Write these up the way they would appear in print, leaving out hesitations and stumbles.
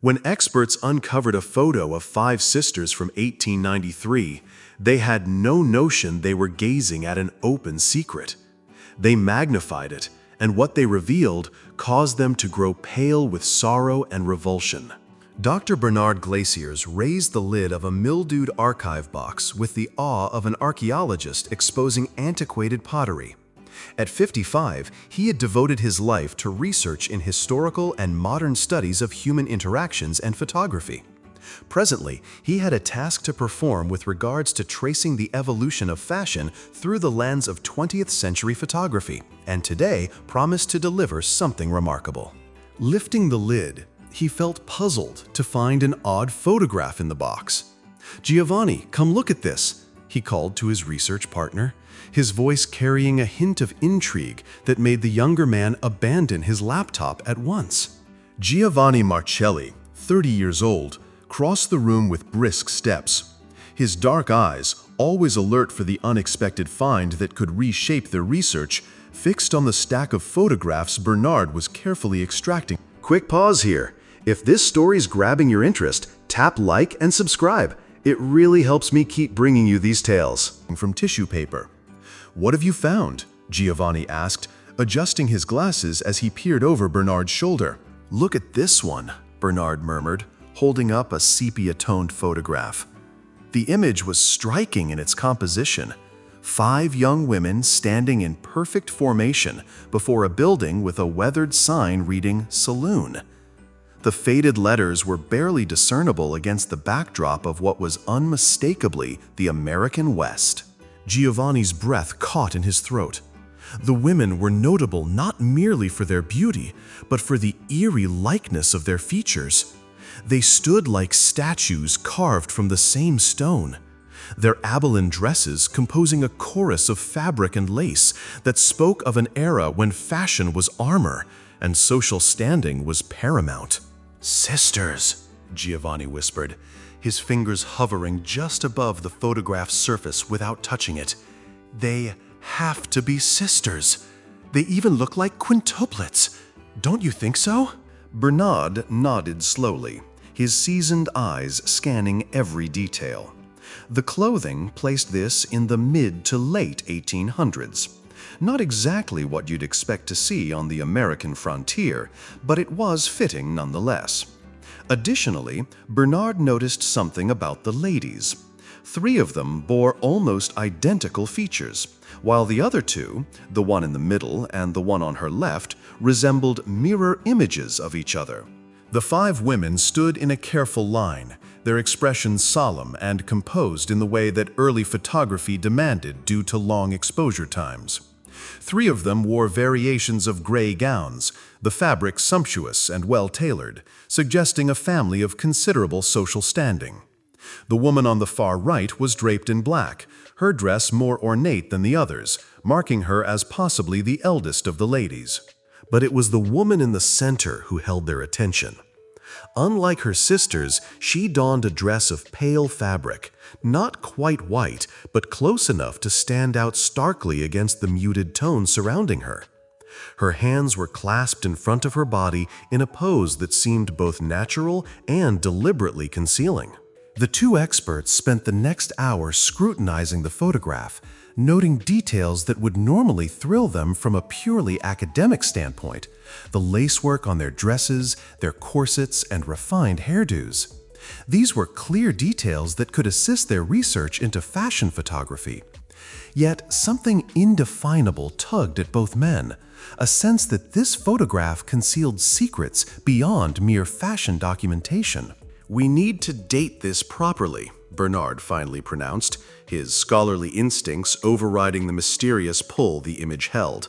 When experts uncovered a photo of five sisters from 1893, they had no notion they were gazing at an open secret. They magnified it, and what they revealed caused them to grow pale with sorrow and revulsion. Dr. Bernard Glaciers raised the lid of a mildewed archive box with the awe of an archaeologist exposing antiquated pottery. At 55, he had devoted his life to research in historical and modern studies of human interactions and photography. Presently, he had a task to perform with regards to tracing the evolution of fashion through the lens of 20th century photography, and today promised to deliver something remarkable. Lifting the lid, he felt puzzled to find an odd photograph in the box. "Giovanni, come look at this," he called to his research partner, his voice carrying a hint of intrigue that made the younger man abandon his laptop at once. Giovanni Marcelli, 30 years old, crossed the room with brisk steps. His dark eyes, always alert for the unexpected find that could reshape their research, fixed on the stack of photographs Bernard was carefully extracting. Quick pause here. If this story's grabbing your interest, tap like and subscribe. It really helps me keep bringing you these tales. From tissue paper. "What have you found?" Giovanni asked, adjusting his glasses as he peered over Bernard's shoulder. "Look at this one," Bernard murmured, holding up a sepia-toned photograph. The image was striking in its composition. 5 young women standing in perfect formation before a building with a weathered sign reading "Saloon." The faded letters were barely discernible against the backdrop of what was unmistakably the American West. Giovanni's breath caught in his throat. The women were notable not merely for their beauty, but for the eerie likeness of their features. They stood like statues carved from the same stone, their Abilene dresses composing a chorus of fabric and lace that spoke of an era when fashion was armor and social standing was paramount. "Sisters," Giovanni whispered, his fingers hovering just above the photograph's surface without touching it. "They have to be sisters. They even look like quintuplets. Don't you think so?" Bernard nodded slowly, his seasoned eyes scanning every detail. The clothing placed this in the mid to late 1800s. Not exactly what you'd expect to see on the American frontier, but it was fitting nonetheless. Additionally, Bernard noticed something about the ladies. 3 of them bore almost identical features, while the other 2, the one in the middle and the one on her left, resembled mirror images of each other. The 5 women stood in a careful line, their expressions solemn and composed in the way that early photography demanded due to long exposure times. 3 of them wore variations of gray gowns, the fabric sumptuous and well-tailored, suggesting a family of considerable social standing. The woman on the far right was draped in black, her dress more ornate than the others, marking her as possibly the eldest of the ladies. But it was the woman in the center who held their attention. Unlike her sisters, she donned a dress of pale fabric, not quite white, but close enough to stand out starkly against the muted tones surrounding her. Her hands were clasped in front of her body in a pose that seemed both natural and deliberately concealing. The 2 experts spent the next hour scrutinizing the photograph, noting details that would normally thrill them from a purely academic standpoint: the lacework on their dresses, their corsets, and refined hairdos. These were clear details that could assist their research into fashion photography. Yet something indefinable tugged at both men, a sense that this photograph concealed secrets beyond mere fashion documentation. "We need to date this properly," Bernard finally pronounced, his scholarly instincts overriding the mysterious pull the image held.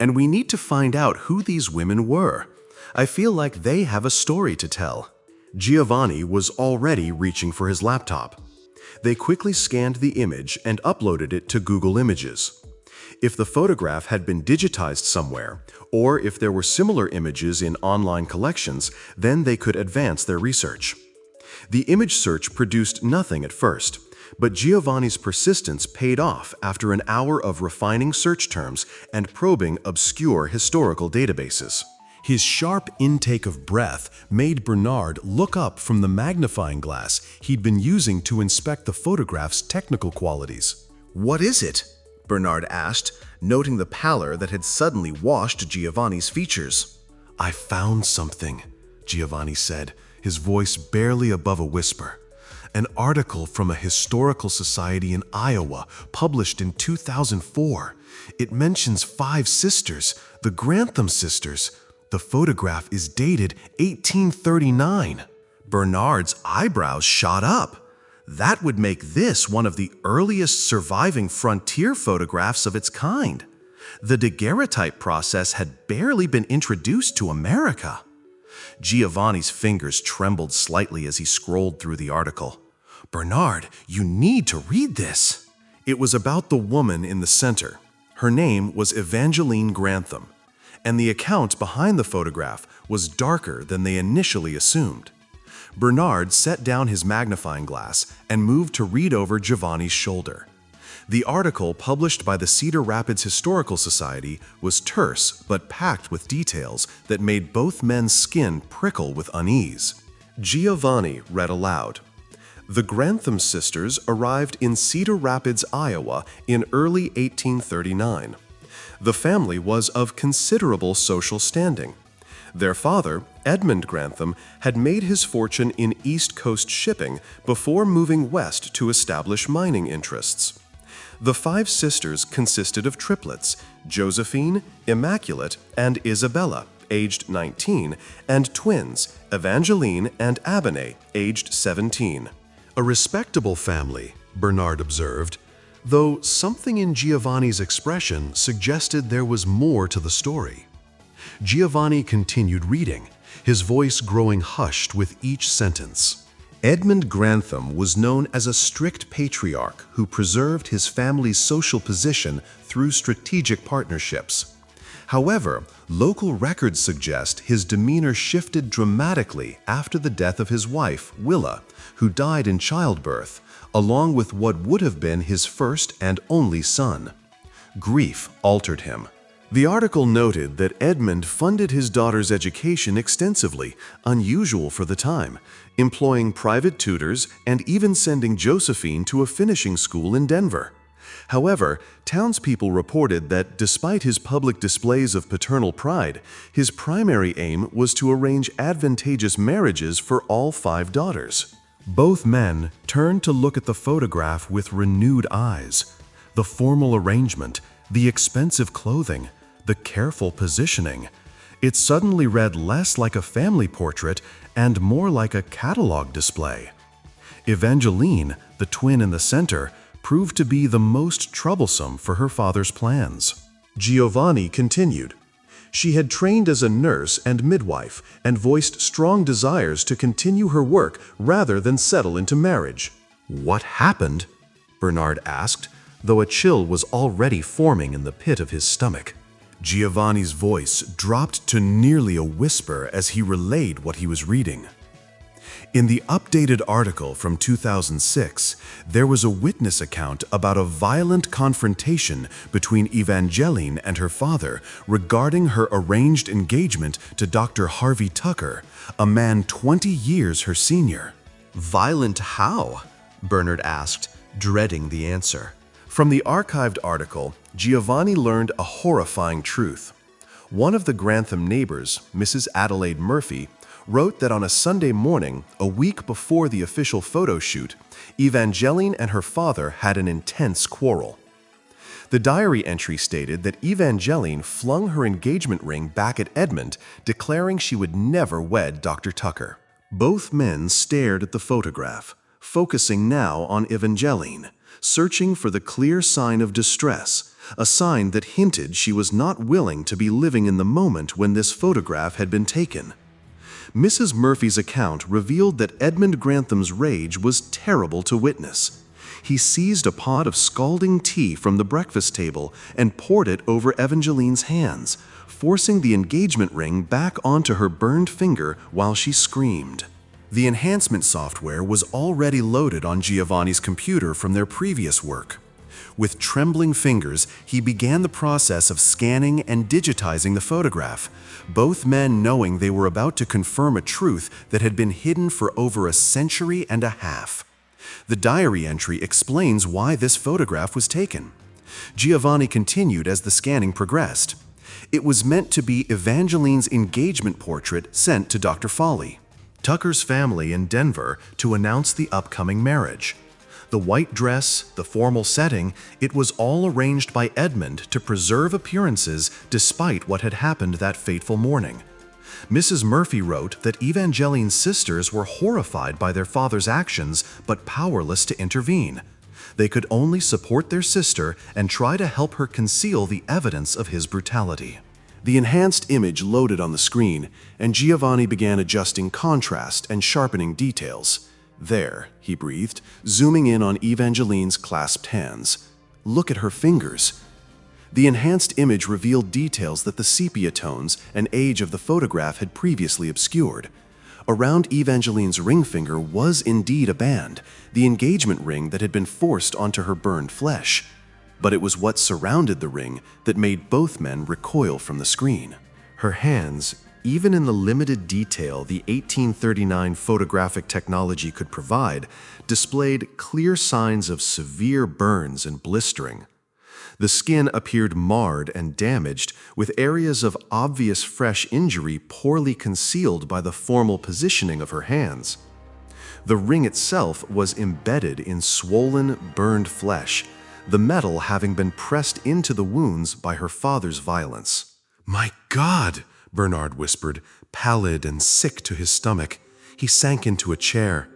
"And we need to find out who these women were. I feel like they have a story to tell." Giovanni was already reaching for his laptop. They quickly scanned the image and uploaded it to Google Images. If the photograph had been digitized somewhere, or if there were similar images in online collections, then they could advance their research. The image search produced nothing at first, but Giovanni's persistence paid off after an hour of refining search terms and probing obscure historical databases. His sharp intake of breath made Bernard look up from the magnifying glass he'd been using to inspect the photograph's technical qualities. "What is it?" Bernard asked, noting the pallor that had suddenly washed Giovanni's features. "I found something," Giovanni said, his voice barely above a whisper. "An article from a historical society in Iowa, published in 2004. It mentions 5 sisters, the Grantham sisters. The photograph is dated 1839. Bernard's eyebrows shot up. That would make this one of the earliest surviving frontier photographs of its kind. The daguerreotype process had barely been introduced to America. Giovanni's fingers trembled slightly as he scrolled through the article. "Bernard, you need to read this." It was about the woman in the center. Her name was Evangeline Grantham, and the account behind the photograph was darker than they initially assumed. Bernard set down his magnifying glass and moved to read over Giovanni's shoulder. The article published by the Cedar Rapids Historical Society was terse but packed with details that made both men's skin prickle with unease. Giovanni read aloud. "The Grantham sisters arrived in Cedar Rapids, Iowa in early 1839. The family was of considerable social standing. Their father, Edmund Grantham, had made his fortune in East Coast shipping before moving west to establish mining interests. The 5 sisters consisted of triplets, Josephine, Immaculate, and Isabella, aged 19, and twins, Evangeline and Abinay, aged 17. A respectable family, Bernard observed, though something in Giovanni's expression suggested there was more to the story. Giovanni continued reading, his voice growing hushed with each sentence. Edmund Grantham was known as a strict patriarch who preserved his family's social position through strategic partnerships. However, local records suggest his demeanor shifted dramatically after the death of his wife, Willa, who died in childbirth, along with what would have been his first and only son. Grief altered him. The article noted that Edmund funded his daughter's education extensively, unusual for the time, employing private tutors and even sending Josephine to a finishing school in Denver. However, townspeople reported that despite his public displays of paternal pride, his primary aim was to arrange advantageous marriages for all 5 daughters. Both men turned to look at the photograph with renewed eyes. The formal arrangement, the expensive clothing, the careful positioning. It suddenly read less like a family portrait and more like a catalog display. Evangeline, the twin in the center, proved to be the most troublesome for her father's plans. Giovanni continued. She had trained as a nurse and midwife and voiced strong desires to continue her work rather than settle into marriage. "What happened?" Bernard asked, though a chill was already forming in the pit of his stomach. Giovanni's voice dropped to nearly a whisper as he relayed what he was reading. In the updated article from 2006, there was a witness account about a violent confrontation between Evangeline and her father regarding her arranged engagement to Dr. Harvey Tucker, a man 20 years her senior. "Violent how?" Bernard asked, dreading the answer. From the archived article, Giovanni learned a horrifying truth. One of the Grantham neighbors, Mrs. Adelaide Murphy, wrote that on a Sunday morning, a week before the official photo shoot, Evangeline and her father had an intense quarrel. The diary entry stated that Evangeline flung her engagement ring back at Edmund, declaring she would never wed Dr. Tucker. Both men stared at the photograph, focusing now on Evangeline, searching for the clear sign of distress, a sign that hinted she was not willing to be living in the moment when this photograph had been taken. Mrs. Murphy's account revealed that Edmund Grantham's rage was terrible to witness. He seized a pot of scalding tea from the breakfast table and poured it over Evangeline's hands, forcing the engagement ring back onto her burned finger while she screamed. The enhancement software was already loaded on Giovanni's computer from their previous work. With trembling fingers, he began the process of scanning and digitizing the photograph, both men knowing they were about to confirm a truth that had been hidden for over a century and a half. The diary entry explains why this photograph was taken. Giovanni continued as the scanning progressed. It was meant to be Evangeline's engagement portrait sent to Dr. Foley, Tucker's family in Denver, to announce the upcoming marriage. The white dress, the formal setting, it was all arranged by Edmund to preserve appearances despite what had happened that fateful morning. Mrs. Murphy wrote that Evangeline's sisters were horrified by their father's actions but powerless to intervene. They could only support their sister and try to help her conceal the evidence of his brutality. The enhanced image loaded on the screen, and Giovanni began adjusting contrast and sharpening details. "There," he breathed, zooming in on Evangeline's clasped hands. "Look at her fingers." The enhanced image revealed details that the sepia tones and age of the photograph had previously obscured. Around Evangeline's ring finger was indeed a band, the engagement ring that had been forced onto her burned flesh. But it was what surrounded the ring that made both men recoil from the screen. Her hands, even in the limited detail the 1839 photographic technology could provide, displayed clear signs of severe burns and blistering. The skin appeared marred and damaged, with areas of obvious fresh injury poorly concealed by the formal positioning of her hands. The ring itself was embedded in swollen, burned flesh, the metal having been pressed into the wounds by her father's violence. "My God!" Bernard whispered, pallid and sick to his stomach. He sank into a chair.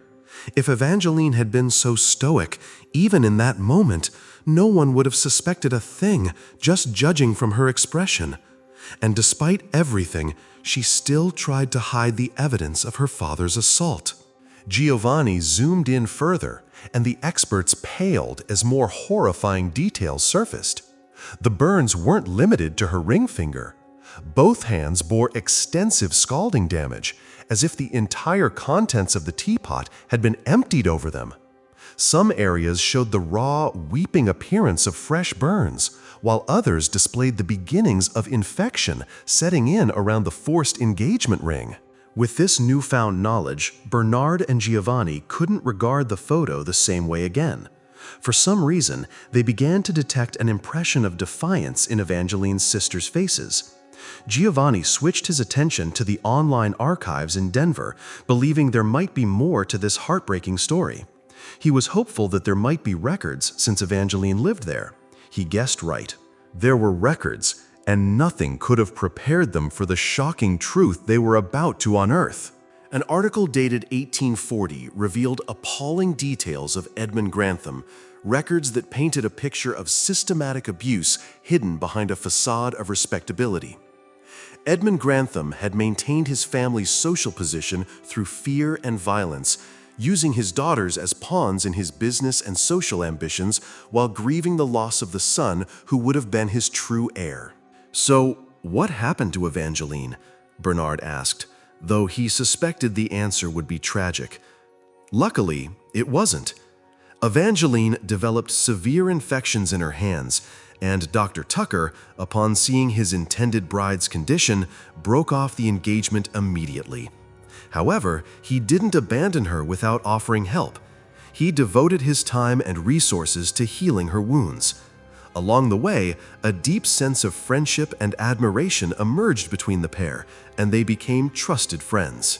If Evangeline had been so stoic, even in that moment, no one would have suspected a thing, just judging from her expression. And despite everything, she still tried to hide the evidence of her father's assault. Giovanni zoomed in further, and the experts paled as more horrifying details surfaced. The burns weren't limited to her ring finger. Both hands bore extensive scalding damage, as if the entire contents of the teapot had been emptied over them. Some areas showed the raw, weeping appearance of fresh burns, while others displayed the beginnings of infection setting in around the forced engagement ring. With this newfound knowledge, Bernard and Giovanni couldn't regard the photo the same way again. For some reason, they began to detect an impression of defiance in Evangeline's sisters' faces. Giovanni switched his attention to the online archives in Denver, believing there might be more to this heartbreaking story. He was hopeful that there might be records since Evangeline lived there. He guessed right. There were records, and nothing could have prepared them for the shocking truth they were about to unearth. An article dated 1840 revealed appalling details of Edmund Grantham, records that painted a picture of systematic abuse hidden behind a facade of respectability. Edmund Grantham had maintained his family's social position through fear and violence, using his daughters as pawns in his business and social ambitions while grieving the loss of the son who would have been his true heir. "So, what happened to Evangeline?" Bernard asked, though he suspected the answer would be tragic. Luckily, it wasn't. Evangeline developed severe infections in her hands, and Dr. Tucker, upon seeing his intended bride's condition, broke off the engagement immediately. However, he didn't abandon her without offering help. He devoted his time and resources to healing her wounds. Along the way, a deep sense of friendship and admiration emerged between the pair, and they became trusted friends.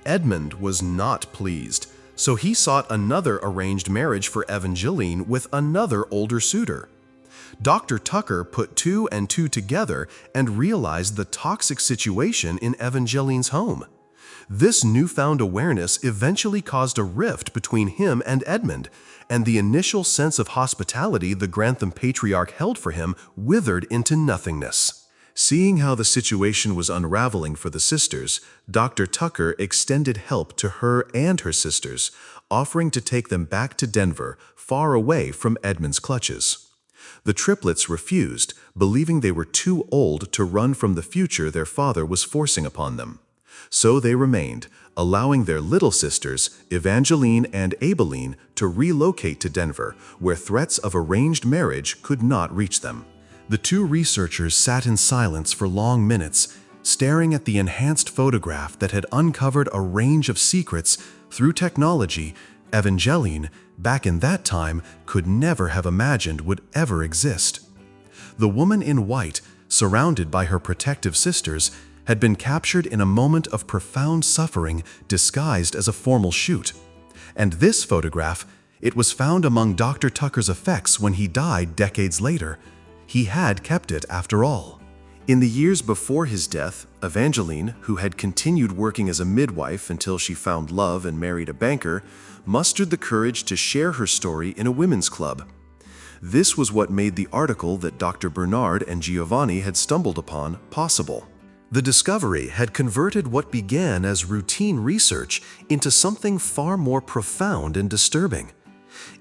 Edmund was not pleased, so he sought another arranged marriage for Evangeline with another older suitor. Dr. Tucker put two and two together and realized the toxic situation in Evangeline's home. This newfound awareness eventually caused a rift between him and Edmund, and the initial sense of hospitality the Grantham patriarch held for him withered into nothingness. Seeing how the situation was unraveling for the sisters, Dr. Tucker extended help to her and her sisters, offering to take them back to Denver, far away from Edmund's clutches. The triplets refused, believing they were too old to run from the future their father was forcing upon them. So they remained, allowing their little sisters, Evangeline and Abeline, to relocate to Denver, where threats of arranged marriage could not reach them. The two researchers sat in silence for long minutes, staring at the enhanced photograph that had uncovered a range of secrets through technology Evangeline, back in that time, could never have imagined would ever exist. The woman in white, surrounded by her protective sisters, had been captured in a moment of profound suffering disguised as a formal shoot. And this photograph, it was found among Dr. Tucker's effects when he died decades later. He had kept it after all. In the years before his death, Evangeline, who had continued working as a midwife until she found love and married a banker, mustered the courage to share her story in a women's club. This was what made the article that Dr. Bernard and Giovanni had stumbled upon possible. The discovery had converted what began as routine research into something far more profound and disturbing.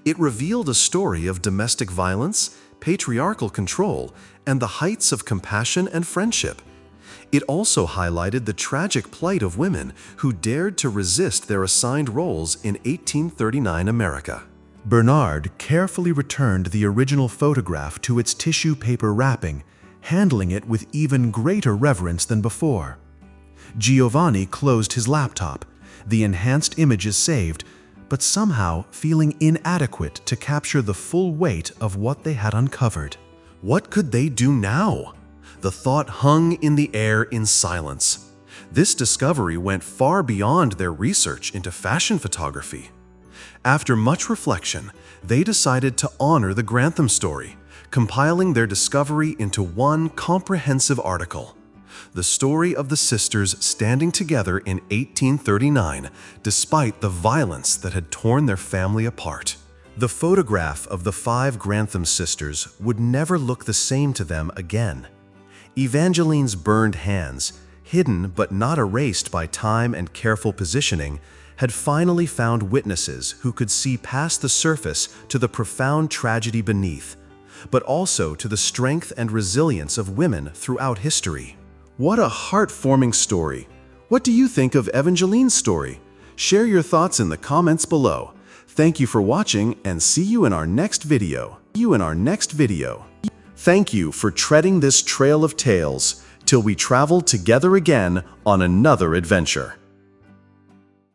It revealed a story of domestic violence, patriarchal control, and the heights of compassion and friendship. It also highlighted the tragic plight of women who dared to resist their assigned roles in 1839 America. Bernard carefully returned the original photograph to its tissue paper wrapping, handling it with even greater reverence than before. Giovanni closed his laptop, the enhanced images saved, but somehow feeling inadequate to capture the full weight of what they had uncovered. What could they do now? The thought hung in the air in silence. This discovery went far beyond their research into fashion photography. After much reflection, they decided to honor the Grantham story, compiling their discovery into one comprehensive article. The story of the sisters standing together in 1839, despite the violence that had torn their family apart. The photograph of the 5 Grantham sisters would never look the same to them again. Evangeline's burned hands, hidden but not erased by time and careful positioning, had finally found witnesses who could see past the surface to the profound tragedy beneath, but also to the strength and resilience of women throughout history. What a heart-warming story! What do you think of Evangeline's story? Share your thoughts in the comments below. Thank you for watching and see you in our next video. Thank you for treading this trail of tales till we travel together again on another adventure.